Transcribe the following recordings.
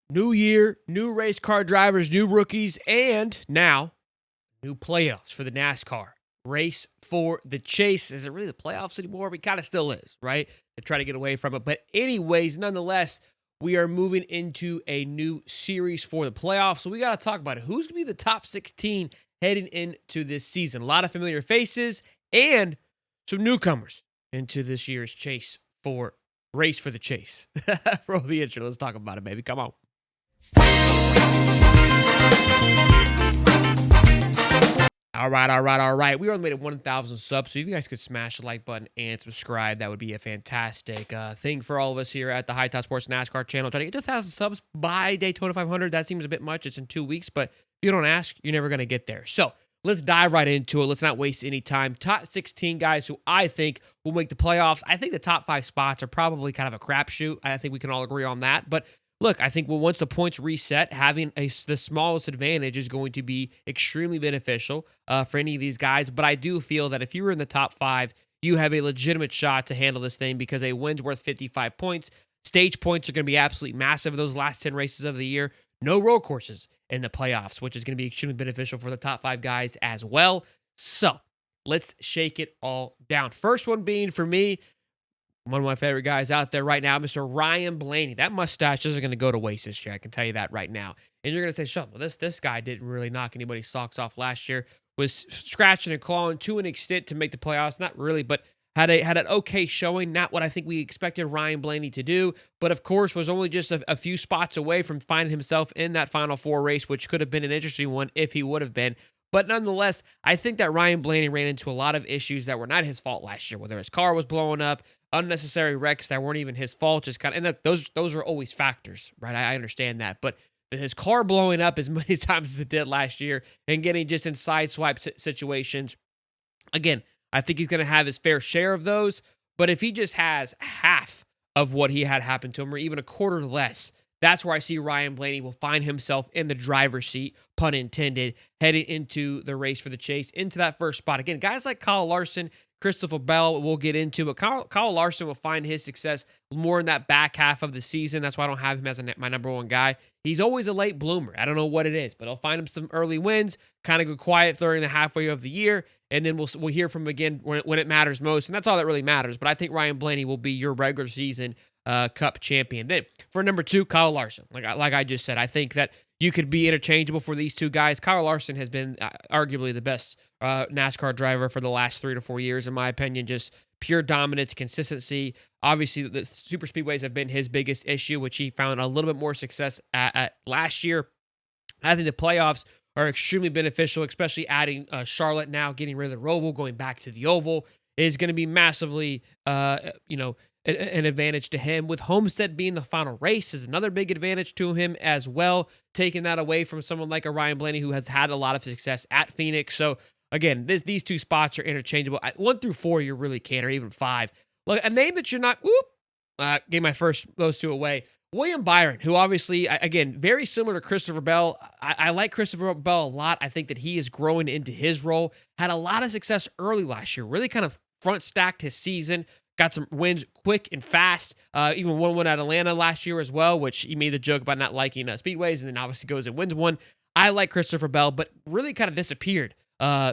New year, new race car drivers, new rookies, and now new playoffs for the NASCAR race for the chase. Is it really the playoffs anymore? We kind of still is, right? To try to get away from it. But, anyways, nonetheless, we are moving into a new series for the playoffs. So we got to talk about it. Who's going to be the top 16 heading into this season? A lot of familiar faces and some newcomers into this year's chase for race for the chase. Roll the intro. Let's talk about it, baby. Come on. All right. We already made it 1,000 subs, so if you guys could smash the like button and subscribe, that would be a fantastic thing for all of us here at the High Top Sports NASCAR channel. Trying to get to 1,000 subs by Daytona 500. That seems a bit much. It's in 2 weeks, but if you don't ask, you're never going to get there. So let's dive right into it. Let's not waste any time. Top 16 guys who I think will make the playoffs. I think the top 5 spots are probably kind of a crapshoot. I think we can all agree on that, but look, I think once the points reset, having the smallest advantage is going to be extremely beneficial for any of these guys. But I do feel that if you were in the top 5, you have a legitimate shot to handle this thing because a win's worth 55 points. Stage points are going to be absolutely massive those last 10 races of the year. No road courses in the playoffs, which is going to be extremely beneficial for the top 5 guys as well. So let's shake it all down. First one being for me, one of my favorite guys out there right now, Mr. Ryan Blaney. That mustache isn't going to go to waste this year. I can tell you that right now. And you're going to say, Sean, well, this guy didn't really knock anybody's socks off last year. Was scratching and clawing to an extent to make the playoffs. Not really, but had an okay showing. Not what I think we expected Ryan Blaney to do. But, of course, was only just a few spots away from finding himself in that Final Four race, which could have been an interesting one if he would have been. But nonetheless, I think that Ryan Blaney ran into a lot of issues that were not his fault last year, whether his car was blowing up, unnecessary wrecks that weren't even his fault, just kind of, and those are always factors, right? I understand that, but his car blowing up as many times as it did last year and getting just in sideswipe situations, again, I think he's going to have his fair share of those, but if he just has half of what he had happen to him or even a quarter less, that's where I see Ryan Blaney will find himself in the driver's seat, pun intended, heading into the race for the chase, into that first spot. Again, guys like Kyle Larson, Christopher Bell, we'll get into, but Kyle Larson will find his success more in that back half of the season. That's why I don't have him as my number one guy. He's always a late bloomer. I don't know what it is, but I'll find him some early wins, kind of go quiet during the halfway of the year, and then we'll hear from him again when it matters most, and that's all that really matters. But I think Ryan Blaney will be your regular season Cup champion. Then for number 2, Kyle Larson. Like I just said, I think that you could be interchangeable for these two guys. Kyle Larson has been arguably the best NASCAR driver for the last 3 to 4 years, in my opinion. Just pure dominance, consistency. Obviously, the super speedways have been his biggest issue, which he found a little bit more success at last year. I think the playoffs are extremely beneficial, especially adding Charlotte now, getting rid of the Roval, going back to the Oval is going to be massively, an advantage to him. With Homestead being the final race is another big advantage to him as well, taking that away from someone like a Ryan Blaney who has had a lot of success at Phoenix. So again, these two spots are interchangeable. 1 through 4 you really can't, or even 5. Look, a name that you're not, gave my first those two away. William Byron, who obviously, again, very similar to Christopher Bell. I like Christopher Bell a lot. I think that he is growing into his role. Had a lot of success early last year, really kind of front stacked his season. Got some wins quick and fast. Even won one at Atlanta last year as well, which he made the joke about not liking speedways, and then obviously goes and wins one. I like Christopher Bell, but really kind of disappeared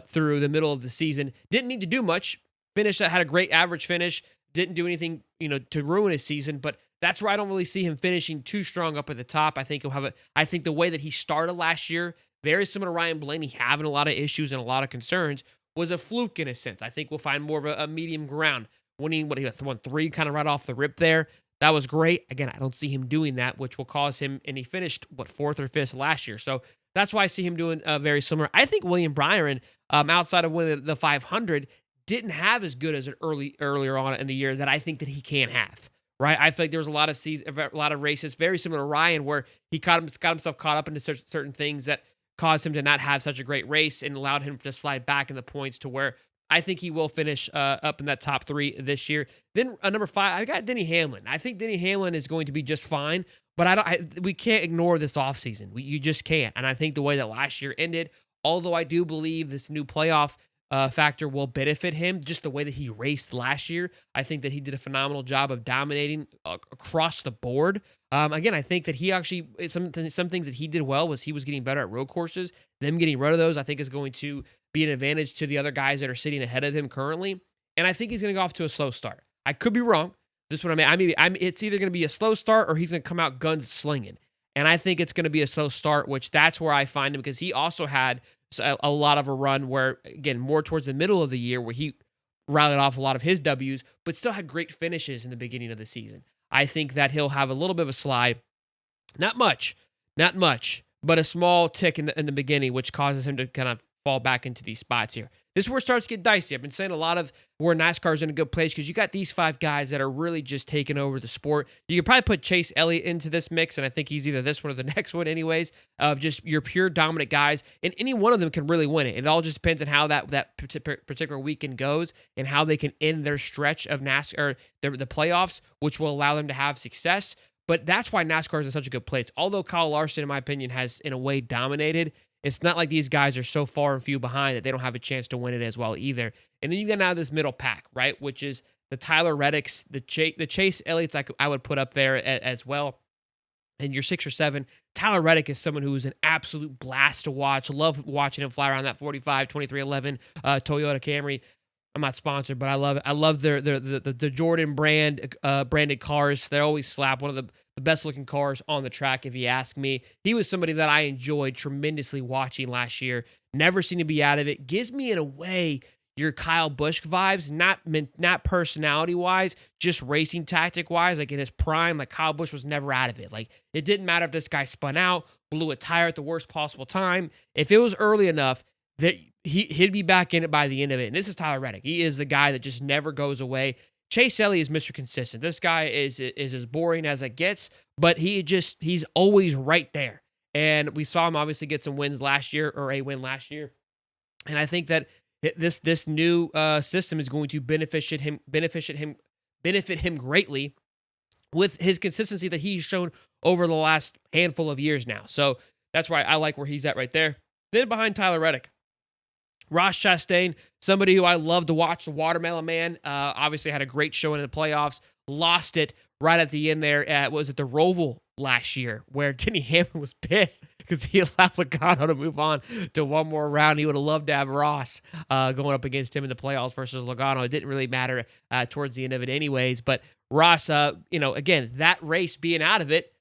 through the middle of the season. Didn't need to do much. Had a great average finish. Didn't do anything, to ruin his season. But that's where I don't really see him finishing too strong up at the top. I think he'll have I think the way that he started last year, very similar to Ryan Blaney, having a lot of issues and a lot of concerns, was a fluke in a sense. I think we'll find more of a medium ground. Winning he won 3 kind of right off the rip there. That was great. Again, I don't see him doing that, which will cause him, and he finished 4th or 5th last year. So that's why I see him doing very similar. I think William Byron, outside of winning the 500, didn't have as good as an earlier on in the year that I think that he can have. Right? I feel like there was a lot of races very similar to Ryan where he got himself caught up into certain things that caused him to not have such a great race and allowed him to slide back in the points to where I think he will finish up in that top 3 this year. Then number 5, I got Denny Hamlin. I think Denny Hamlin is going to be just fine, but we can't ignore this offseason. You just can't. And I think the way that last year ended, although I do believe this new playoff factor will benefit him. Just the way that he raced last year, I think that he did a phenomenal job of dominating across the board. Again, I think that he actually some things that he did well was he was getting better at road courses. Them getting rid of those, I think, is going to be an advantage to the other guys that are sitting ahead of him currently. And I think he's going to go off to a slow start. I could be wrong. This is what I mean. It's either going to be a slow start or he's going to come out guns slinging. And I think it's going to be a slow start, which that's where I find him because he also had a lot of a run where, again, more towards the middle of the year where he rallied off a lot of his W's, but still had great finishes in the beginning of the season. I think that he'll have a little bit of a slide. Not much, but a small tick in the beginning, which causes him to kind of fall back into these spots here. This is where it starts to get dicey. I've been saying a lot of where NASCAR's in a good place because you got these 5 guys that are really just taking over the sport. You could probably put Chase Elliott into this mix, and I think he's either this one or the next one anyways, of just your pure dominant guys, and any one of them can really win it. It all just depends on how that particular weekend goes and how they can end their stretch of NASCAR, the playoffs, which will allow them to have success. But that's why NASCAR is in such a good place. Although Kyle Larson, in my opinion, has in a way dominated, it's not like these guys are so far and few behind that they don't have a chance to win it as well either. And then you get now this middle pack, right, which is the Tyler Reddicks, the Chase Elliott's I would put up there as well. And your 6 or 7, Tyler Reddick is someone who is an absolute blast to watch. Love watching him fly around that 45, 2311 Toyota Camry. I'm not sponsored, but I love it. I love the Jordan branded cars. They always slap one of the best looking cars on the track, if you ask me. He was somebody that I enjoyed tremendously watching last year. Never seemed to be out of it. Gives me, in a way, your Kyle Busch vibes, not personality wise, just racing tactic wise. Like in his prime, like Kyle Busch was never out of it. Like it didn't matter if this guy spun out, blew a tire at the worst possible time. If it was early enough, that he'd be back in it by the end of it. And this is Tyler Reddick. He is the guy that just never goes away. Chase Elliott is Mr. Consistent. This guy is as boring as it gets, but he's always right there. And we saw him obviously get some wins last year, or a win last year. And I think that this new system is going to benefit him greatly with his consistency that he's shown over the last handful of years now. So that's why I like where he's at right there. Then behind Tyler Reddick, Ross Chastain, somebody who I love to watch, the Watermelon Man, obviously had a great showing in the playoffs, lost it right at the end there at, was it the Roval last year, where Denny Hamlin was pissed because he allowed Logano to move on to one more round. He would have loved to have Ross going up against him in the playoffs versus Logano. It didn't really matter towards the end of it anyways, but Ross, again, that race being out of it,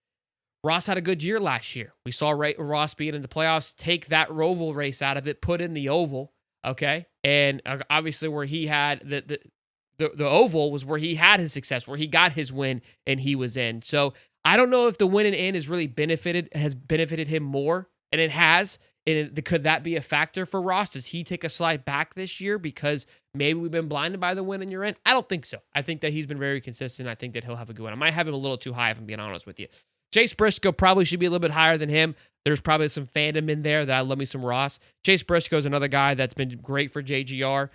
Ross had a good year last year. We saw Ross being in the playoffs, take that Roval race out of it, put in the Oval, okay? And obviously where he had the Oval was where he had his success, where he got his win and he was in. So I don't know if the win and in has really benefited him more, and it has. And could that be a factor for Ross? Does he take a slide back this year because maybe we've been blinded by the win and you're in? I don't think so. I think that he's been very consistent. I think that he'll have a good one. I might have him a little too high if I'm being honest with you. Chase Briscoe probably should be a little bit higher than him. There's probably some fandom in there that I love me some Ross. Chase Briscoe is another guy that's been great for JGR.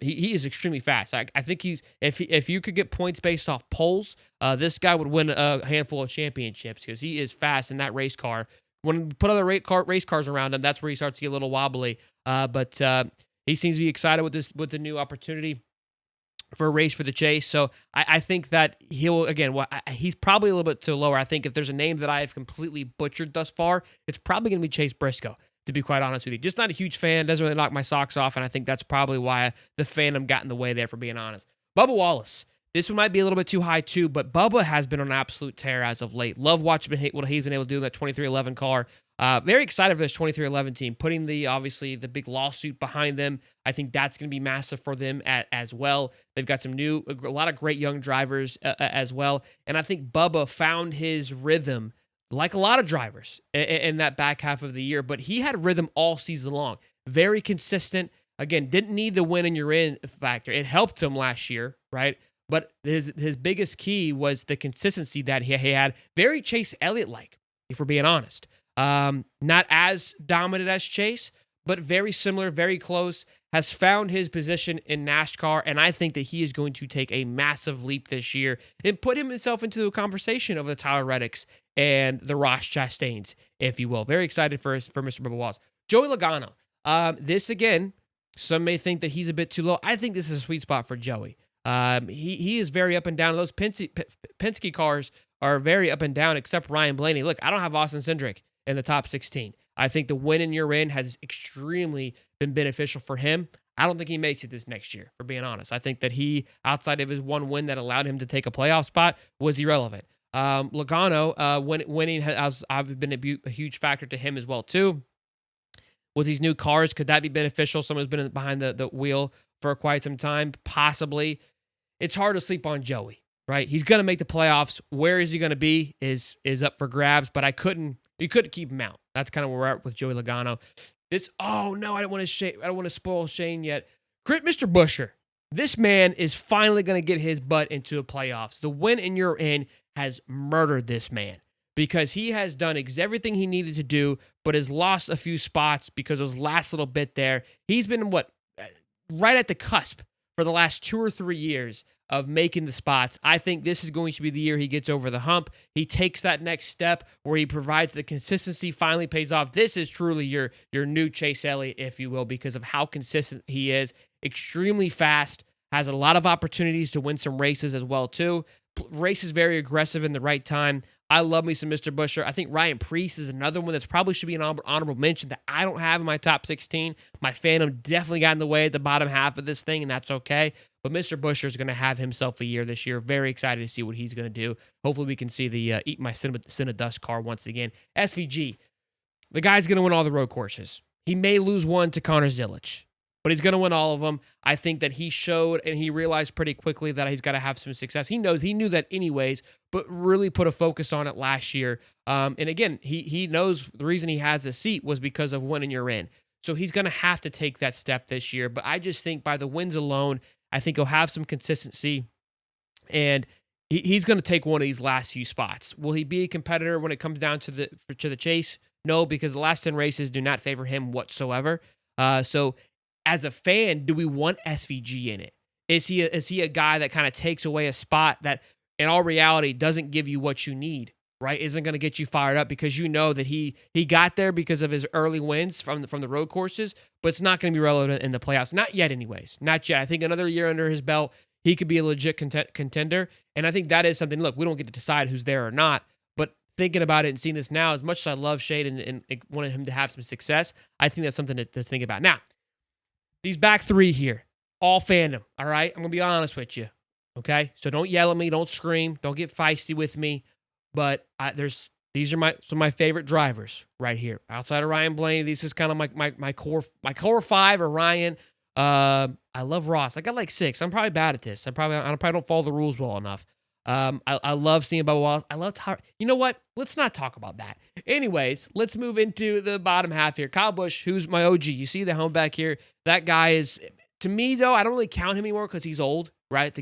He is extremely fast. I think if you could get points based off poles, this guy would win a handful of championships because he is fast in that race car. When you put other race cars around him, that's where he starts to get a little wobbly. But he seems to be excited with the new opportunity for a race for the Chase. So I think that he'll, again, he's probably a little bit too lower. I think if there's a name that I have completely butchered thus far, it's probably going to be Chase Briscoe, to be quite honest with you. Just not a huge fan, doesn't really knock my socks off, and I think that's probably why the fandom got in the way there, for being honest. Bubba Wallace. This one might be a little bit too high too, but Bubba has been on an absolute tear as of late. Love watching what he's been able to do in that 2311 car. Very excited for this 2311 team, putting obviously the big lawsuit behind them. I think that's going to be massive for them as well. They've got a lot of great young drivers as well. And I think Bubba found his rhythm like a lot of drivers in that back half of the year, but he had rhythm all season long. Very consistent. Again, didn't need the win and you're in factor. It helped him last year, right? But his biggest key was the consistency that he had. Very Chase Elliott-like, if we're being honest. Not as dominant as Chase, but very similar, very close, has found his position in NASCAR, and I think that he is going to take a massive leap this year and put himself into a conversation of the Tyler Reddicks and the Ross Chastains, if you will. Very excited for Mr. Bubba Wallace. Joey Logano. This, again, Some may think that he's a bit too low. I think this is a sweet spot for Joey. He is very up and down. Those Penske cars are very up and down, except Ryan Blaney. Look, I don't have Austin Cindric in the top 16. I think the win in your in has extremely been beneficial for him. I don't think he makes it this next year, for being honest. I think that he, outside of his one win that allowed him to take a playoff spot, was irrelevant. Logano, winning has been a huge factor to him as well, too. With these new cars, could that be beneficial? Someone who's been behind the wheel for quite some time, possibly. It's hard to sleep on Joey, right? He's going to make the playoffs. Where is he going to be is up for grabs, but you couldn't keep him out. That's kind of where we're at with Joey Logano. Oh no, I don't want to spoil Shane yet. Mr. Busher, this man is finally going to get his butt into the playoffs. The win and you're in has murdered this man because he has done everything he needed to do, but has lost a few spots because of his last little bit there. He's been right at the cusp for the last 2 or 3 years of making the spots. I think this is going to be the year he gets over the hump. He takes that next step where he provides the consistency, finally pays off. This is truly your new Chase Elliott, if you will, because of how consistent he is. Extremely fast, has a lot of opportunities to win some races as well, too. Races very aggressive in the right time. I love me some Mr. Busher. I think Ryan Preece is another one that's probably should be an honorable mention that I don't have in my top 16. My fandom definitely got in the way at the bottom half of this thing, and that's okay. But Mr. Busher is going to have himself a year this year. Very excited to see what he's going to do. Hopefully we can see the Eat My Cinna Dust car once again. SVG, the guy's going to win all the road courses. He may lose one to Connor Zilic, but he's going to win all of them. I think that he showed and he realized pretty quickly that he's got to have some success. He knew that anyways, but really put a focus on it last year. And again, he knows the reason he has a seat was because of winning you're in. So he's going to have to take that step this year. But I just think by the wins alone, I think he'll have some consistency and he's going to take one of these last few spots. Will he be a competitor when it comes down to the chase? No, because the last 10 races do not favor him whatsoever. So as a fan, do we want SVG in it? Is he a guy that kind of takes away a spot that in all reality doesn't give you what you need, right? Isn't going to get you fired up because you know that he got there because of his early wins from the road courses, but it's not going to be relevant in the playoffs. Not yet anyways. Not yet. I think another year under his belt, he could be a legit contender. And I think that is something, look, we don't get to decide who's there or not, but thinking about it and seeing this now, as much as I love Shade and wanted him to have some success, I think that's something to think about. Now, these back three here, all fandom, all right? I'm going to be honest with you, okay? So don't yell at me, don't scream, don't get feisty with me, but these are some of my favorite drivers right here. Outside of Ryan Blaney, this is kind of my core five or Ryan. I love Ross. I got like 6. I'm probably bad at this. I probably don't follow the rules well enough. I love seeing Bubba Wallace. I love Tyler. You know what? Let's not talk about that. Anyways, let's move into the bottom half here. Kyle Busch, who's my OG. You see the helm back here? That guy is, to me though, I don't really count him anymore because he's old, right?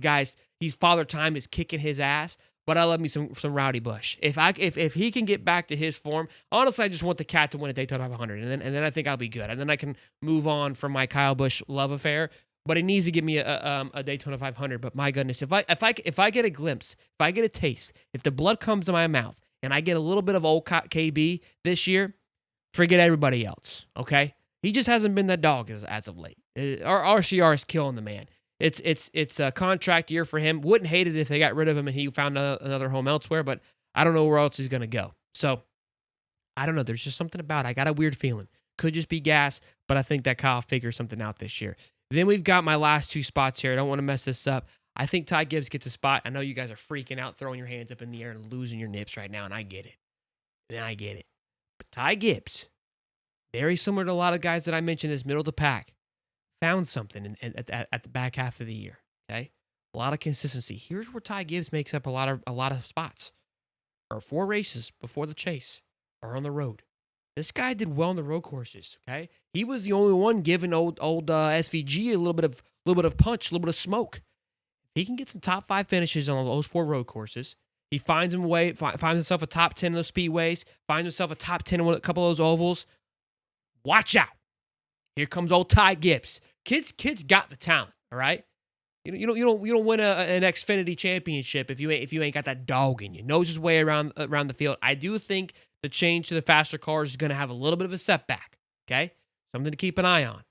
He's father time is kicking his ass. But I love me some Rowdy Busch. If he can get back to his form, honestly, I just want the cat to win a Daytona 500, and then I think I'll be good, and then I can move on from my Kyle Busch love affair. But he needs to give me a Daytona 500. But my goodness, if I get a glimpse, if I get a taste, if the blood comes to my mouth, and I get a little bit of old KB this year, forget everybody else. Okay, he just hasn't been that dog as of late. Our RCR is killing the man. It's a contract year for him. Wouldn't hate it if they got rid of him and he found another home elsewhere, but I don't know where else he's going to go. So I don't know. There's just something about it. I got a weird feeling. Could just be gas, but I think that Kyle figures something out this year. Then we've got my last 2 spots here. I don't want to mess this up. I think Ty Gibbs gets a spot. I know you guys are freaking out, throwing your hands up in the air and losing your nips right now, and I get it. But Ty Gibbs, very similar to a lot of guys that I mentioned as middle of the pack, found something at the back half of the year. Okay, a lot of consistency. Here's where Ty Gibbs makes up a lot of spots. Or 4 races before the chase are on the road. This guy did well on the road courses. Okay, he was the only one giving old SVG a little bit of punch, a little bit of smoke. If he can get some top 5 finishes on those 4 road courses, he finds himself a top 10 in those speedways, finds himself a top 10 in a couple of those ovals. Watch out. Here comes old Ty Gibbs. Kids got the talent, all right? You don't win an Xfinity championship if you ain't got that dog in you. Knows his way around the field. I do think the change to the faster cars is going to have a little bit of a setback, okay? Something to keep an eye on.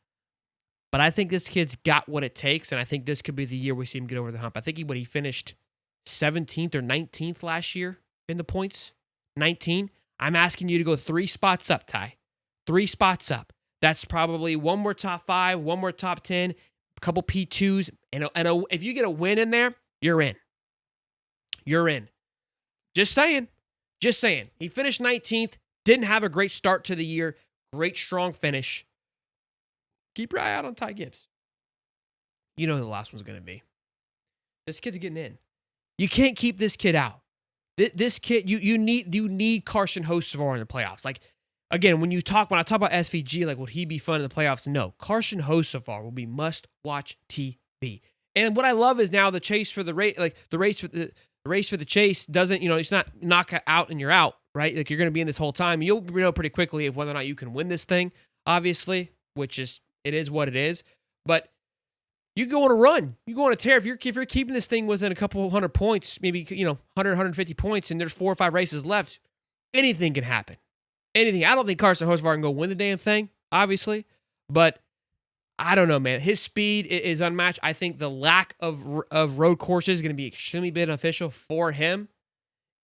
But I think this kid's got what it takes, and I think this could be the year we see him get over the hump. I think he finished 17th or 19th last year in the points. 19. I'm asking you to go 3 spots up, Ty. 3 spots up. That's probably one more top 5, one more top 10, a couple P2s, and if you get a win in there, you're in. You're in. Just saying. Just saying. He finished 19th, didn't have a great start to the year, great strong finish. Keep your eye out on Ty Gibbs. You know who the last one's going to be. This kid's getting in. You can't keep this kid out. This kid, you need Carson Hocevar in the playoffs. Like, again, when I talk about SVG, like, would he be fun in the playoffs? No. Carson Hocevar will be must-watch TV. And what I love is now the chase for the race, like the race for the chase doesn't, it's not knock out and you're out, right? Like, you're going to be in this whole time. You'll know pretty quickly of whether or not you can win this thing, obviously, which is, it is what it is. But you go on a run. You go on a tear. If you're keeping this thing within a couple hundred points, maybe 100, 150 points, and there's 4 or 5 races left, anything can happen. Anything. I don't think Carson Hocevar can go win the damn thing, obviously, but I don't know, man. His speed is unmatched. I think the lack of road courses is going to be extremely beneficial for him,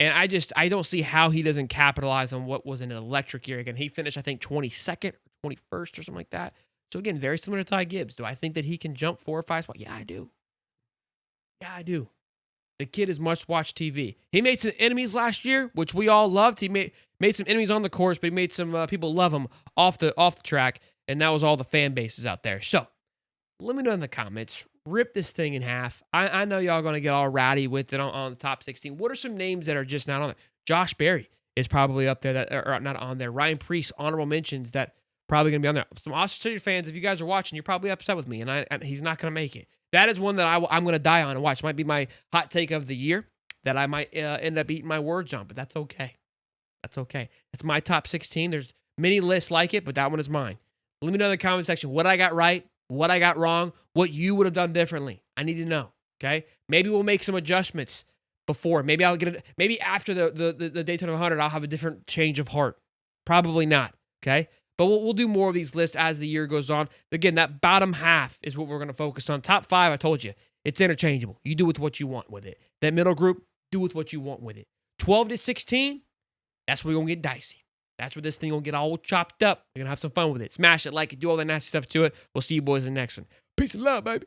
and I don't see how he doesn't capitalize on what was an electric year. Again, he finished, I think, 22nd or 21st or something like that. So, again, very similar to Ty Gibbs. Do I think that he can jump 4 or 5 spots? Yeah, I do. Yeah, I do. The kid is must-watch TV. He made some enemies last year, which we all loved. He made some enemies on the course, but he made some people love him off the track, and that was all the fan bases out there. So, let me know in the comments. Rip this thing in half. I know y'all going to get all rowdy with it on the top 16. What are some names that are just not on there? Josh Berry is probably up there, that are not on there. Ryan Preece, honorable mentions that probably going to be on there. Some Austin City fans, if you guys are watching, you're probably upset with me, and he's not going to make it. That is one that I'm going to die on and watch. It might be my hot take of the year that I might end up eating my words on, but that's okay. That's okay. It's my top 16. There's many lists like it, but that one is mine. Let me know in the comment section what I got right, what I got wrong, what you would have done differently. I need to know, okay? Maybe we'll make some adjustments before. Maybe I'll get it. Maybe after the Daytona 100, I'll have a different change of heart. Probably not, okay? But we'll do more of these lists as the year goes on. Again, that bottom half is what we're going to focus on. Top 5, I told you, it's interchangeable. You do with what you want with it. That middle group, do with what you want with it. 12 to 16, that's where we're going to get dicey. That's where this thing going to get all chopped up. We're going to have some fun with it. Smash it, like it, do all that nasty stuff to it. We'll see you boys in the next one. Peace and love, baby.